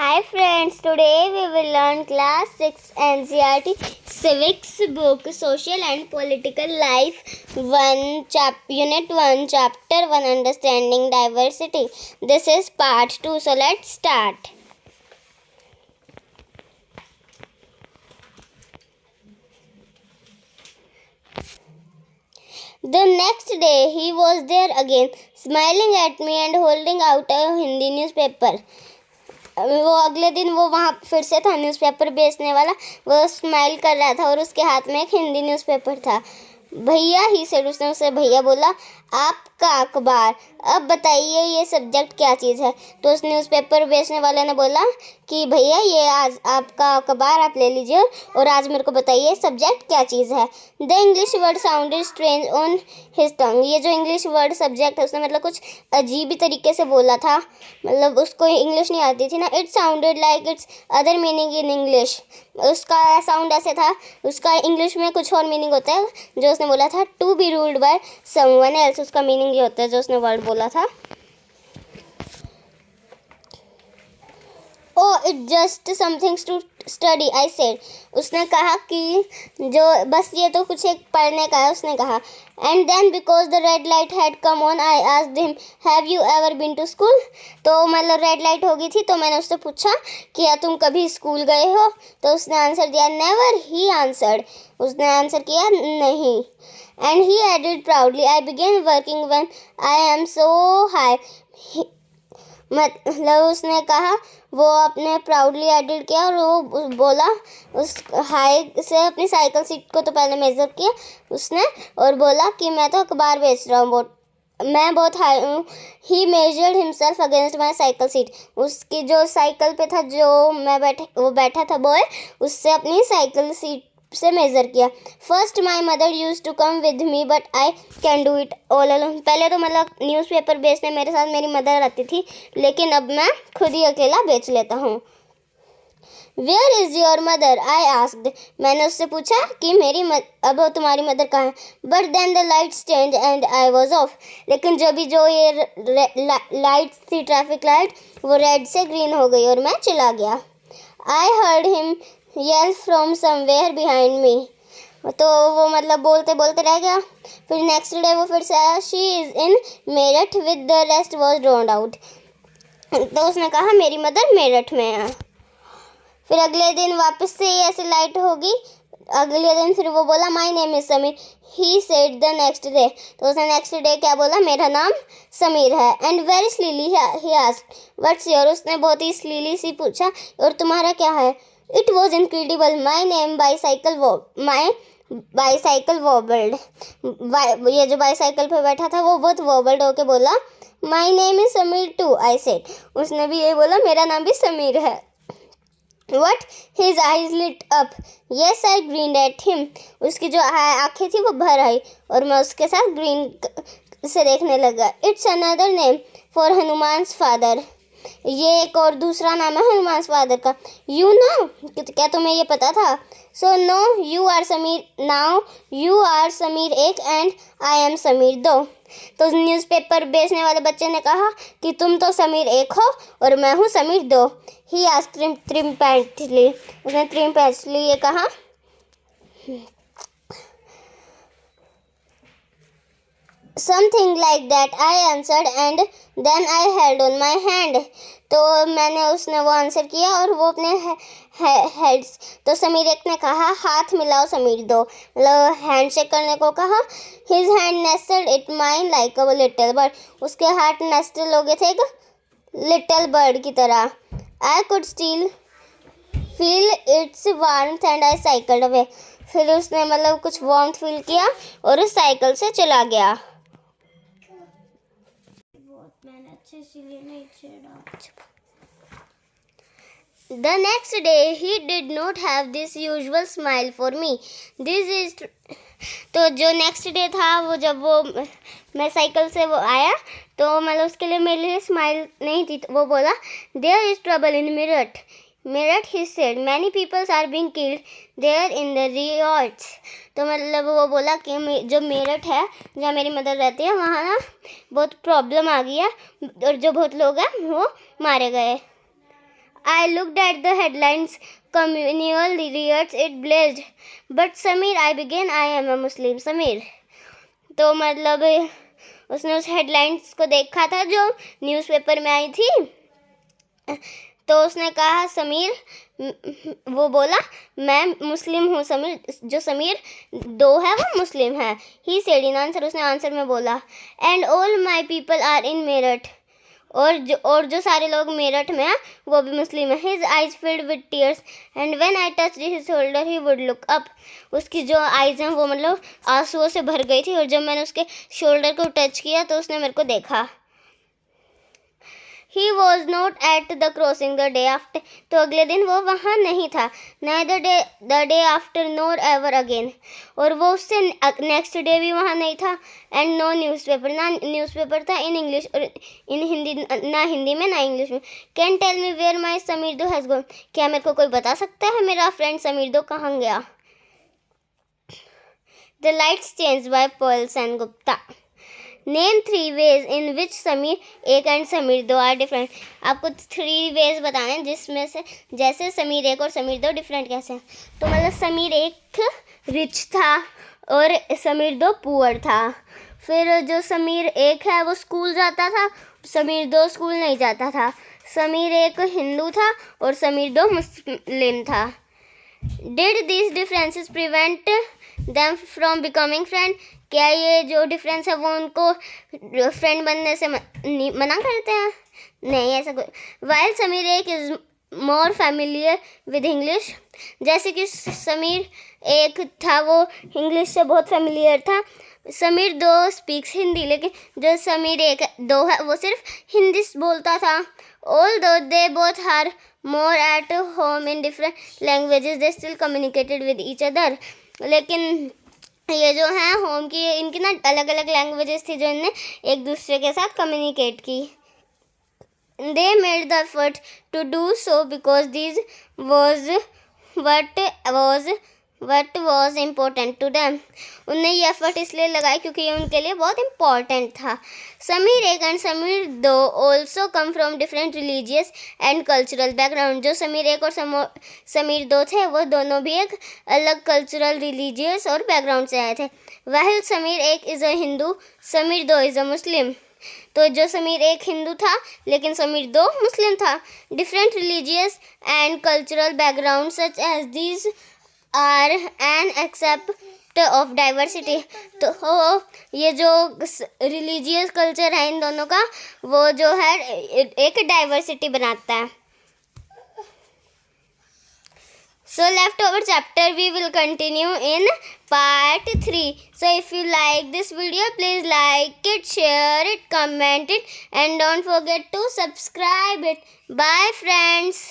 Hi friends, today we will learn class 6 NCERT Civics book Social and Political Life 1 Unit 1 Chapter 1 Understanding Diversity. This is part 2, so let's start. The next day he was there again, smiling at me and holding out a Hindi newspaper. वो अगले दिन वो वहाँ फिर से था newspaper बेचने वाला, वो स्माइल कर रहा था और उसके हाथ में एक हिंदी न्यूज़पेपर था। भैया ही से उसने उसे भैया बोला, आपका अखबार, अब बताइए ये सब्जेक्ट क्या चीज़ है। तो उस न्यूज़पेपर बेचने वाले ने बोला कि भैया ये आज आपका अखबार आप ले लीजिए और आज मेरे को बताइए सब्जेक्ट क्या चीज़ है। The English word sounded strange on his टंग। ये जो इंग्लिश वर्ड सब्जेक्ट है उसने मतलब कुछ अजीब ही तरीके से बोला था, मतलब उसको इंग्लिश नहीं आती थी ना। It sounded like it's other meaning in English. उसका साउंड ऐसे था, उसका इंग्लिश में कुछ और मीनिंग होता है जो उसने बोला था। To be ruled by someone else, उसका मीनिंग ये होता है जो उसने वर्ड बोला था। Oh it just somethings to study I said. उसने कहा कि जो बस ये तो कुछ एक पढ़ने का है, उसने कहा। And then because the red light had come on I asked him have you ever been to school. तो मतलब रेड लाइट हो गई थी तो मैंने उससे पूछा कि क्या तुम कभी स्कूल गए हो। तो उसने आंसर दिया नेवर। ही आंसर्ड, उसने आंसर किया नहीं। And he added proudly I began working when I am so high. मतलब उसने कहा, वो अपने प्राउडली एडिट किया और वो बोला उस हाई से अपनी साइकिल सीट को तो पहले मेज़र किया उसने और बोला कि मैं तो अखबार बेच रहा हूँ, मैं बहुत हाई हूँ। He measured himself against my cycle seat. उसकी जो साइकिल पे था जो मैं बैठा था बॉय, उससे अपनी साइकिल सीट से मेज़र किया। First my mother use to come with me but I can do it all alone. पहले तो मतलब न्यूज़पेपर बेचने मेरे साथ मेरी मदर आती थी, लेकिन अब मैं खुद ही अकेला बेच लेता हूँ। Where is your mother I asked. मैंने उससे पूछा कि अब तुम्हारी मदर कहाँ है। But then the lights change and I was off. लेकिन जो ये लाइट थी, ट्रैफिक लाइट, वो रेड से ग्रीन हो गई और मैं चला गया। I heard him yell from somewhere behind me. तो वो मतलब बोलते बोलते रह गया। फिर नेक्स्ट डे वो फिर से आया। She is in Meerut with the rest was drowned out. तो उसने कहा मेरी मदर मेरठ में है। फिर अगले दिन वापस से ऐसे लाइट होगी। अगले दिन फिर वो बोला my name is Sameer. He said the next day. तो उसने नेक्स्ट डे क्या बोला, मेरा नाम समीर है। And very स्लीली he asked what's your. उसने बहुत ही स्लीली सी पूछा और तुम्हारा क्या है। It was incredible my name bicycle वॉबल्ड। ये जो बाईसाइकिल पे बैठा था वो बहुत वॉबल्ड होके बोला my name is Sameer too I said. उसने भी ये बोला मेरा नाम भी समीर है। What? His eyes lit up. Yes, I grinned at him. उसकी जो आँखें थी वो भर आई और मैं उसके साथ ग्रीन से देखने लगा। It's another name for Hanuman's father. ये एक और दूसरा नाम है हनुमान्स फादर का। You know? क्या तुम्हें ये पता था? So no, you are Sameer now. You are Sameer एक and I am समीर दो। तो न्यूज़पेपर बेचने वाले बच्चे ने कहा कि तुम तो समीर एक हो और मैं हूँ समीर दो। He asked triumphantly। उसने triumphantly ये कहा। Something like that I answered and then I held on my hand। तो उसने वो आंसर किया और वो अपने हेड्स। तो समीर एक ने कहा हाथ मिलाओ समीर दो, मतलब हैंडशेक करने को कहा। His hand nested it mine like a little bird. उसके हाथ नेस्टल हो गए थे एक लिटिल बर्ड की तरह। I could still feel it's warmth and I cycled away. फिर उसने मतलब कुछ वार्मथ फील किया और उस साइकिल से चला गया। The next day he did not have this usual smile for me. This is तो जो नेक्स्ट डे था वो जब वो मैं साइकिल से वो आया तो मतलब उसके लिए मेरे लिए स्माइल नहीं थी। तो वो बोला there is trouble in Meerut. Meerut he said many peoples are being killed there in the riots. तो मतलब वो बोला कि जो मेरठ है जहाँ मेरी मदर रहती है वहाँ ना बहुत प्रॉब्लम आ गई है और जो बहुत लोग हैं वो मारे गए। I looked at the headlines. Communal riots, it blazed. But Samir, I began, I am a Muslim. Samir. तो मतलब उसने उस हेडलाइंस को देखा था जो न्यूज़पेपर में आई थी, तो उसने कहा समीर, वो बोला मैं मुस्लिम हूँ। समीर, जो समीर 2 है वो मुस्लिम है। ही सेड इन आंसर, उसने आंसर में बोला। And all my people are in Meerut, और जो सारे लोग मेरठ में हैं वो भी मुस्लिम है। His eyes filled with tears and when I touched his shoulder he would look up. उसकी जो आइज़ हैं वो मतलब आंसुओं से भर गई थी, और जब मैंने उसके शोल्डर को टच किया तो उसने मेरे को देखा। He was not at the crossing the day after, तो अगले दिन वो वहाँ नहीं था। Neither the day after nor ever again, और वो उससे नेक्स्ट डे भी वहाँ नहीं था। एंड नो न्यूज़पेपर, ना न्यूज़पेपर था इन इंग्लिश और इन हिंदी, ना हिंदी में ना इंग्लिश में। कैन टेल मी वेयर माई समीर दो हैज़ गॉन, क्या मेरे को कोई बता सकता है मेरा फ्रेंड समीर दो कहाँ गया। The lights change by Paul Sengupta. Name 3 ways in which Sameer एक एंड समीर 2 आर डिफरेंट। आपको 3 ways बताने हैं जिसमें से जैसे समीर एक और समीर 2 डिफरेंट कैसे हैं। तो मतलब समीर एक रिच था और समीर 2 पुअर था। फिर जो समीर एक है वो स्कूल जाता था, समीर 2 स्कूल नहीं जाता था। समीर एक हिंदू था और समीर 2 मुस्लिम था। Did this differences prevent them from becoming friend, क्या ये जो डिफरेंस है वो उनको फ्रेंड बनने से मना करते हैं? नहीं, ऐसा कोई। वाइल समीर एक is more familiar with English, जैसे कि समीर एक था वो इंग्लिश से बहुत फैमिलियर था। समीर 2 स्पीक्स हिंदी, लेकिन जो समीर एक 2 है वो सिर्फ हिंदी बोलता था। Although they both are more at home in different languages they still communicated with each other, लेकिन ये जो हैं होम की इनकी ना अलग अलग लैंग्वेजेस थी जो इनने एक दूसरे के साथ कम्युनिकेट की। They made the effort to do so because this was what was important to them, उनने ये एफर्ट इसलिए लगाई क्योंकि ये उनके लिए बहुत इम्पॉर्टेंट था। समीर एक and Sameer 2 also come from different religious and cultural background. जो समीर एक और समीर 2 थे वो दोनों भी एक अलग कल्चरल, रिलीजियस और बैकग्राउंड से आए थे। वाहिल समीर एक is a Hindu, Samir 2 is a Muslim. तो जो समीर एक हिंदू था लेकिन समीर 2 मुस्लिम था। Different religious and cultural background such as these are an except of diversity, तो ये जो रिलीजियस कल्चर है इन दोनों का वो जो है एक डाइवर्सिटी बनाता है। So leftover chapter we will continue in part 3. So if you like this video, please like it, share it, comment it, and don't forget to subscribe it. Bye friends.